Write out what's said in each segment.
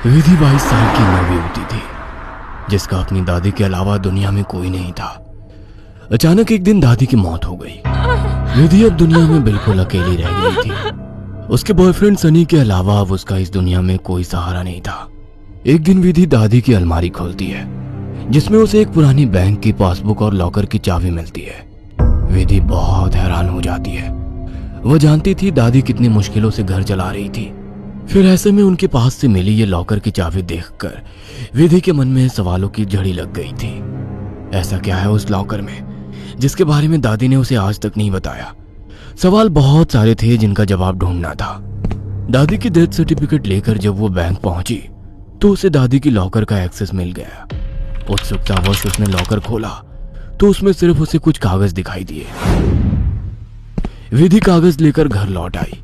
विधि 22 साल की नवयुवती थी, जिसका अपनी दादी के अलावा दुनिया में कोई नहीं था। अचानक एक दिन दादी की मौत हो गई। विधि अब दुनिया में बिल्कुल अकेली रह गई थी। उसके बॉयफ्रेंड सनी के अलावा अब उसका इस दुनिया में कोई सहारा नहीं था। एक दिन विधि दादी की अलमारी खोलती है, जिसमें उसे एक पुरानी बैंक की पासबुक और लॉकर की चाबी मिलती है। विधि बहुत हैरान हो जाती है। वह जानती थी दादी कितनी मुश्किलों से घर चला रही थी। फिर ऐसे में उनके पास से मिली ये लॉकर की चाबी देखकर विधि के मन में सवालों की झड़ी लग गई थी। ऐसा क्या है उस लॉकर में जिसके बारे में दादी ने उसे आज तक नहीं बताया? सवाल बहुत सारे थे जिनका जवाब ढूंढना था। दादी की डेथ सर्टिफिकेट लेकर जब वो बैंक पहुंची तो उसे दादी की लॉकर का एक्सेस मिल गया। उत्सुकतावश उसने लॉकर खोला तो उसमें सिर्फ उसे कुछ कागज दिखाई दिए। विधि कागज लेकर घर लौट आई।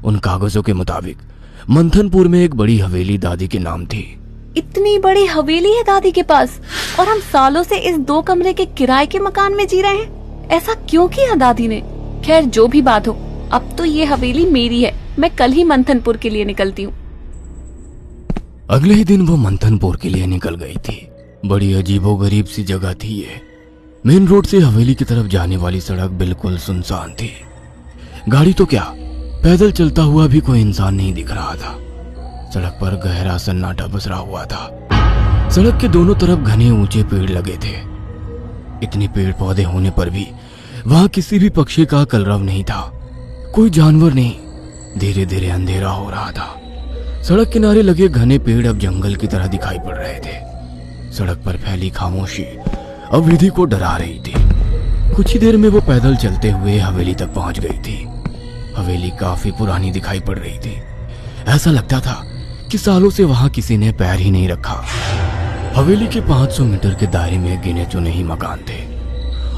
उन कागजों के मुताबिक मंथनपुर में एक बड़ी हवेली दादी के नाम थी। इतनी बड़ी हवेली है दादी के पास और हम सालों से इस 2 कमरे के किराए के मकान में जी रहे हैं। ऐसा क्यों किया दादी ने? खैर जो भी बात हो, अब तो ये हवेली मेरी है। मैं कल ही मंथनपुर के लिए निकलती हूँ। अगले ही दिन वो मंथनपुर के लिए निकल गई थी। बड़ी अजीबोगरीब सी जगह थी ये। मेन रोड से हवेली की तरफ जाने वाली सड़क बिल्कुल सुनसान थी। गाड़ी तो क्या, पैदल चलता हुआ भी कोई इंसान नहीं दिख रहा था। सड़क पर गहरा सन्नाटा पसरा हुआ था। सड़क के दोनों तरफ घने ऊंचे पेड़ लगे थे। इतने पेड़ पौधे होने पर भी वहां किसी भी पक्षी का कलरव नहीं था, कोई जानवर नहीं। धीरे धीरे अंधेरा हो रहा था। सड़क किनारे लगे घने पेड़ अब जंगल की तरह दिखाई पड़ रहे थे। सड़क पर फैली खामोशी अब विधि को डरा रही थी। कुछ ही देर में वो पैदल चलते हुए हवेली तक पहुंच गई थी। हवेली काफी पुरानी दिखाई पड़ रही थी। ऐसा लगता था कि सालों से वहां किसी ने पैर ही नहीं रखा। हवेली के 500 मीटर के दायरे में गिने चुने ही मकान थे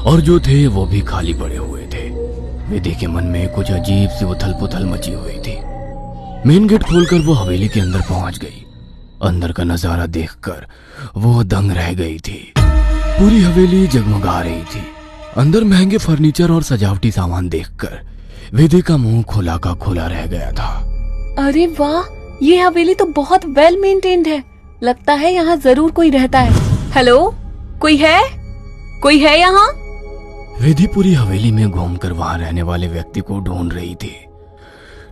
और जो थे वो भी खाली पड़े हुए थे। विधि के मन में कुछ अजीब सी उथल पुथल मची हुई थी। मेन गेट खोलकर वो हवेली के अंदर पहुंच गई। अंदर का नजारा देखकर वो दंग रह गई थी। पूरी हवेली जगमगा रही थी। अंदर महंगे फर्नीचर और सजावटी सामान देखकर विधि का मुंह खुला का खुला रह गया था। अरे वाह, ये हवेली तो बहुत वेल मेंटेन्ड है। लगता है यहाँ जरूर कोई रहता है। हेलो, कोई है? कोई है यहाँ? विधि पूरी हवेली में घूमकर वहां रहने वाले व्यक्ति को ढूंढ रही थी।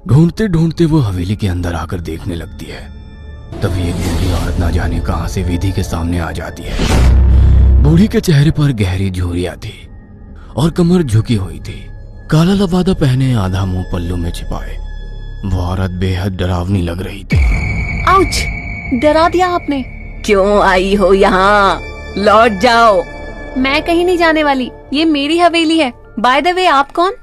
ढूंढते ढूंढते वो हवेली के अंदर आकर देखने लगती है। तभी एक बूढ़ी औरत ना जाने कहां से विधि के सामने आ जाती है। बूढ़ी के चेहरे पर गहरी झुर्रियां थी और कमर झुकी हुई थी। काला लबादा पहने, आधा मुंह पल्लू में छिपाए वो औरत बेहद डरावनी लग रही थी। आउच! डरा दिया आपने। क्यों आई हो यहाँ? लौट जाओ। मैं कहीं नहीं जाने वाली, ये मेरी हवेली है। बाय द वे, आप कौन?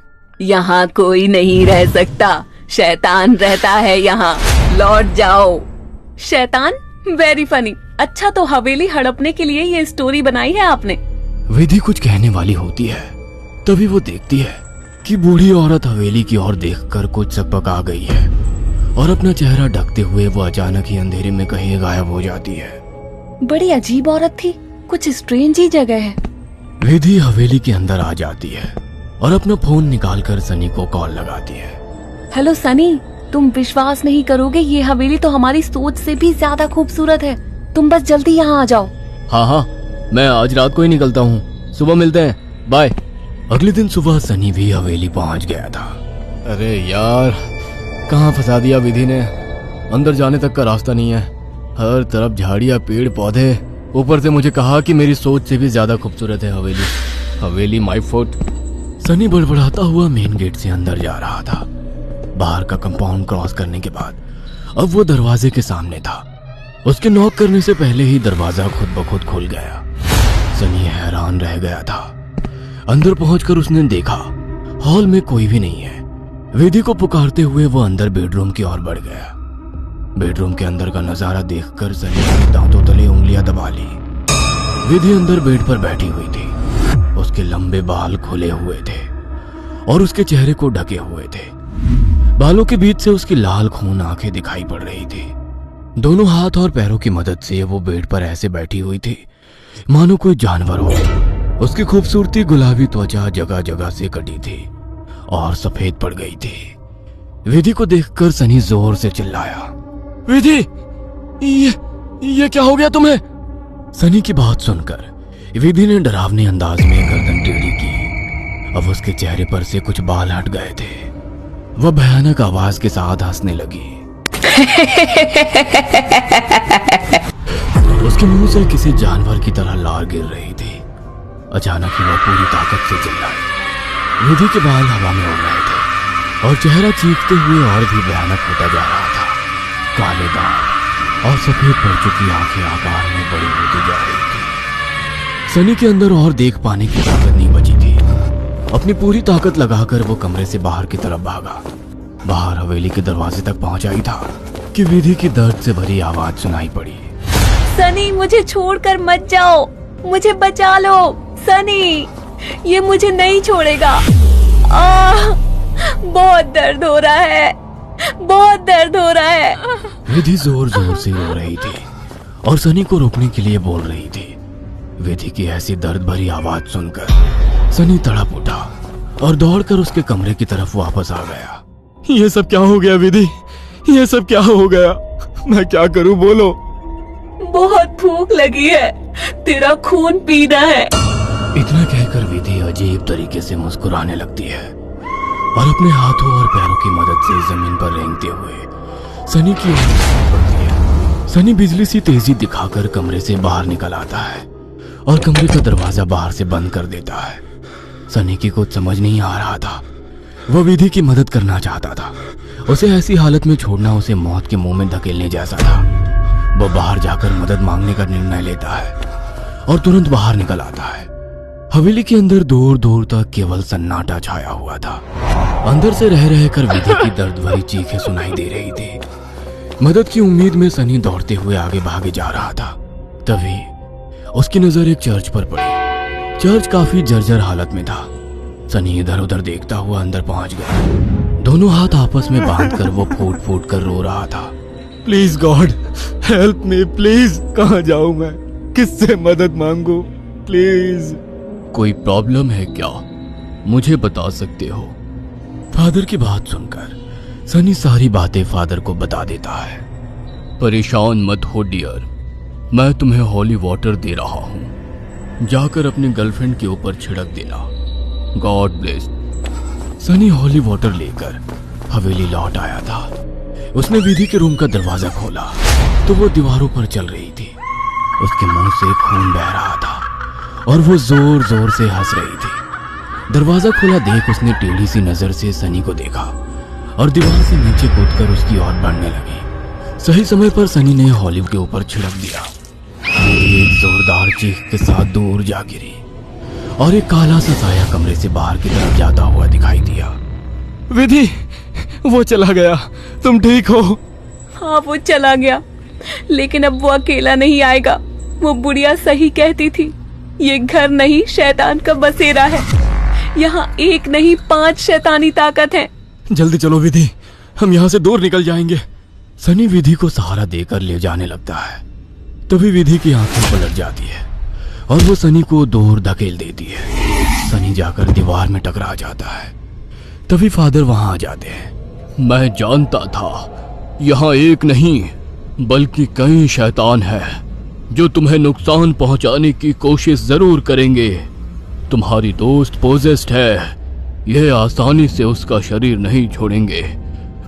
यहाँ कोई नहीं रह सकता, शैतान रहता है यहाँ। लौट जाओ। शैतान? Very funny. अच्छा, तो हवेली हड़पने के लिए ये स्टोरी बनाई है आपने? विधि कुछ कहने वाली होती है, तभी वो देखती है कि बूढ़ी औरत हवेली की ओर देखकर कुछ सकपक आ गई है और अपना चेहरा ढकते हुए वो अचानक ही अंधेरे में कहीं गायब हो जाती है। बड़ी अजीब औरत थी, कुछ स्ट्रेंज ही जगह है। विधि हवेली के अंदर आ जाती है और अपना फोन निकालकर सनी को कॉल लगाती है। हेलो सनी, तुम विश्वास नहीं करोगे, ये हवेली तो हमारी सोच से भी ज्यादा खूबसूरत है। तुम बस जल्दी यहाँ आ जाओ। हाँ, मैं आज रात को ही निकलता हूँ। सुबह मिलते हैं, बाय। अगले दिन सुबह सनी भी हवेली पहुंच गया था। अरे यार, कहाँ फंसा दिया विधि ने। अंदर जाने तक का रास्ता नहीं है। हर तरफ झाड़ियाँ, पेड़ पौधे। ऊपर से मुझे कहा कि मेरी सोच से भी ज्यादा खूबसूरत है हवेली। हवेली माय फुट। सनी बड़बड़ाता हुआ मेन गेट से अंदर जा रहा था। बाहर का कंपाउंड क्रॉस करने के बाद अब वो दरवाजे के सामने था। उसके नॉक करने से पहले ही दरवाजा खुद ब खुद खुल गया। सनी हैरान रह गया था। अंदर पहुंचकर उसने देखा हॉल में कोई भी नहीं है। विधि को पुकारते हुए वो अंदर बेडरूम की ओर बढ़ गया। बेडरूम के अंदर का नजारा देखकर सनी ने दांतों तले उंगलियां दबा ली। विधि अंदर बेड पर बैठी हुई थी। उसके लंबे बाल खुले हुए थे और उसके चेहरे को ढके हुए थे। बालों के बीच से उसकी लाल खून आंखें दिखाई पड़ रही थी। दोनों हाथ और पैरों की मदद से वो बेड पर ऐसे बैठी हुई थी मानो कोई जानवर हो। उसकी खूबसूरती गुलाबी त्वचा जगह जगह से कटी थी और सफेद पड़ गई थी। विधि को देखकर सनी जोर से चिल्लाया, विधि, ये क्या हो गया तुम्हें? सनी की बात सुनकर विधि ने डरावने अंदाज में गर्दन टेढ़ी की। अब उसके चेहरे पर से कुछ बाल हट गए थे। वह भयानक आवाज के साथ हंसने लगी। उसके मुंह से किसी जानवर की तरह लार गिर रही थी। अचानक ही वह पूरी ताकत से चिल्लाई। विधि के बाल हवा में उड़ रहे थे और चेहरा चीखते हुए और भी भयानक होता जा रहा था। काले दांत और सफेद पड़ चुकी आंखें आकार में बड़ी होती जा रही थी। सनी के अंदर और देख पाने की ताकत नहीं बची थी। अपनी पूरी ताकत लगाकर वो कमरे से बाहर की तरफ भागा। बाहर हवेली के दरवाजे तक पहुंचा ही था कि विधि की दर्द से भरी आवाज सुनाई पड़ी। सनी, मुझे छोड़कर मत जाओ, मुझे बचा लो सनी, ये मुझे नहीं छोड़ेगा। बहुत दर्द हो रहा है, बहुत दर्द हो रहा है। विधि जोर जोर से रो रही थी और सनी को रोकने के लिए बोल रही थी। विधि की ऐसी दर्द भरी आवाज सुनकर सनी तड़प उठा और दौड़कर उसके कमरे की तरफ वापस आ गया। ये सब क्या हो गया विधि? ये सब क्या हो गया? मैं क्या करूं, बोलो। बहुत भूख लगी है, तेरा खून पीना है। इतना कहकर विधि अजीब तरीके से मुस्कुराने लगती है और अपने हाथों और पैरों की मदद से जमीन पर रेंगते हुए सनी की ओर बढ़ती है। सनी बिजली सी तेजी दिखाकर कमरे से बाहर निकल आता है और कमरे का दरवाजा बाहर से बंद कर देता है। सनी की कुछ समझ नहीं आ रहा था। वह विधि की मदद करना चाहता था। उसे ऐसी हालत में छोड़ना उसे मौत के मुंह में धकेलने जैसा था। वह बाहर जाकर मदद मांगने का निर्णय लेता है और तुरंत बाहर निकल आता है। हवेली के अंदर दूर दूर तक केवल सन्नाटा छाया हुआ था। अंदर से रह रहकर विधि की दर्द भरी चीखें सुनाई दे रही थी। मदद की उम्मीद में सनी दौड़ते हुए आगे भागे जा रहा था। तभी उसकी नजर एक चर्च पर पड़ी। चर्च काफी जर्जर हालत में था। सनी इधर उधर देखता हुआ अंदर पहुंच गया। दोनों हाथ आपस में बांधकर वो फूट फूट कर रो रहा था। Please God help me, please. कहाँ जाऊं मैं? किससे मदद मांगू? प्लीज। कोई प्रॉब्लम है क्या? मुझे बता सकते हो? फादर की बात सुनकर सनी सारी बातें फादर को बता देता है। परेशान मत हो डियर, मैं तुम्हें हॉली वाटर दे रहा हूं। जाकर अपनी गर्लफ्रेंड के ऊपर छिड़क देना। God bless. Sunny holy water लेकर हवेली लौट आया था। उसने विधि के रूम का दरवाजा खोला तो वो दीवारों पर चल रही थी। उसके मुंह से खून बह रहा था और वो जोर जोर से हंस रही थी। दरवाजा खोला देख उसने टेढ़ी सी नजर से सनी को देखा और दीवार से नीचे कूदकर उसकी ओर बढ़ने लगी। सही समय पर सनी ने हॉलिव के ऊपर छिड़क दिया। एक जोरदार चीख के साथ दूर जा गिरी और एक काला सा साया कमरे से बाहर की तरफ जाता हुआ दिखाई दिया। विधि, वो चला गया। तुम ठीक हो? हाँ, वो चला गया, लेकिन अब वो अकेला नहीं आएगा। वो बुढ़िया सही कहती थी, ये घर नहीं शैतान का बसेरा है। यहाँ एक नहीं 5 शैतानी ताकत है। जल्दी चलो विधि, हम यहाँ से दूर निकल जाएंगे। सनी विधि को सहारा देकर ले जाने लगता है। तभी विधि की आंखें पलट जाती है और वो सनी को दूर धकेल देती है। सनी जाकर दीवार में टकरा जाता है। तभी फादर वहां आ जाते हैं। मैं जानता था यहाँ एक नहीं बल्कि कई शैतान हैं जो तुम्हें नुकसान पहुंचाने की कोशिश जरूर करेंगे। तुम्हारी दोस्त पोजेस्ड है, यह आसानी से उसका शरीर नहीं छोड़ेंगे।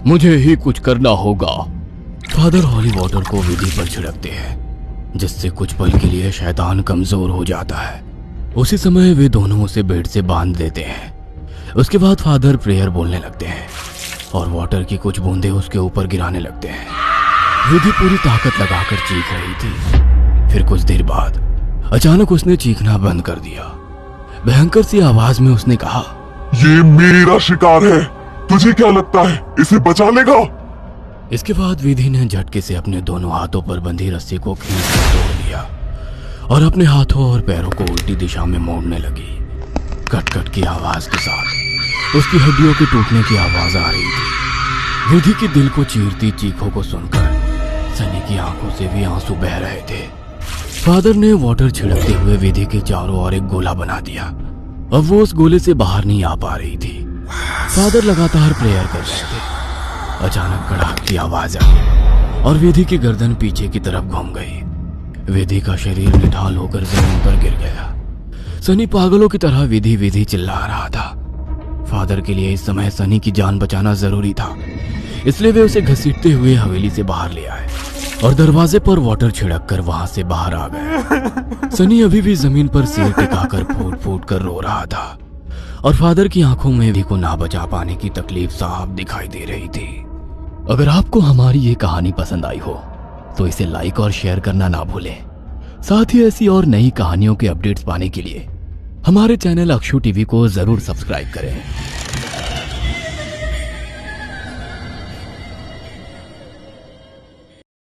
मुझे ही कुछ करना होगा। फादर हॉली वाटर को विधि पर छिड़कते हैं जिससे कुछ पल के लिए शैतान कमजोर हो जाता है। उसी समय वे दोनों उसे बेड से बांध देते हैं। उसके बाद फादर प्रेयर बोलने लगते हैं और वाटर की कुछ बूंदें उसके ऊपर गिराने लगते हैं। विधि पूरी ताकत लगाकर चीख रही थी। फिर कुछ देर बाद अचानक उसने चीखना बंद कर दिया। भयंकर सी आवाज में उसने कहा, ये मेरा शिकार है, तुझे क्या लगता है इसे बचा लेगा? इसके बाद विधि ने झटके से अपने दोनों हाथों पर बंधी रस्सी को खींचकर तोड़ दिया और अपने हाथों और पैरों को उल्टी दिशा में मोड़ने लगी। कट कट की आवाज के साथ उसकी हड्डियों के टूटने की आवाज आ रही थी। विधि के दिल को चीरती चीखों को सुनकर सनी की आंखों से भी आंसू बह रहे थे। फादर ने वाटर छिड़कते हुए विधि के चारों ओर एक गोला बना दिया। अब वो उस गोले से बाहर नहीं आ पा रही थी। फादर लगातार प्रेयर कर रहे थे। अचानक कड़ाक की आवाज आई और विधि की गर्दन पीछे की तरफ घूम गई। विधि का शरीर निढाल होकर जमीन पर गिर गया। सनी पागलों की तरह विधि विधि चिल्ला रहा था। फादर के लिए इस समय सनी की जान बचाना जरूरी था, इसलिए वे उसे घसीटते हुए हवेली से बाहर ले आए और दरवाजे पर वाटर छिड़क कर वहां से बाहर आ गए। सनी अभी भी जमीन पर सिर टिकाकर फूट फूट कर रो रहा था और फादर की आंखों में भी को ना बचा पाने की तकलीफ साफ दिखाई दे रही थी। अगर आपको हमारी ये कहानी पसंद आई हो तो इसे लाइक और शेयर करना ना भूलें। साथ ही ऐसी और नई कहानियों के अपडेट्स पाने के लिए हमारे चैनल अक्षु टीवी को जरूर सब्सक्राइब करें।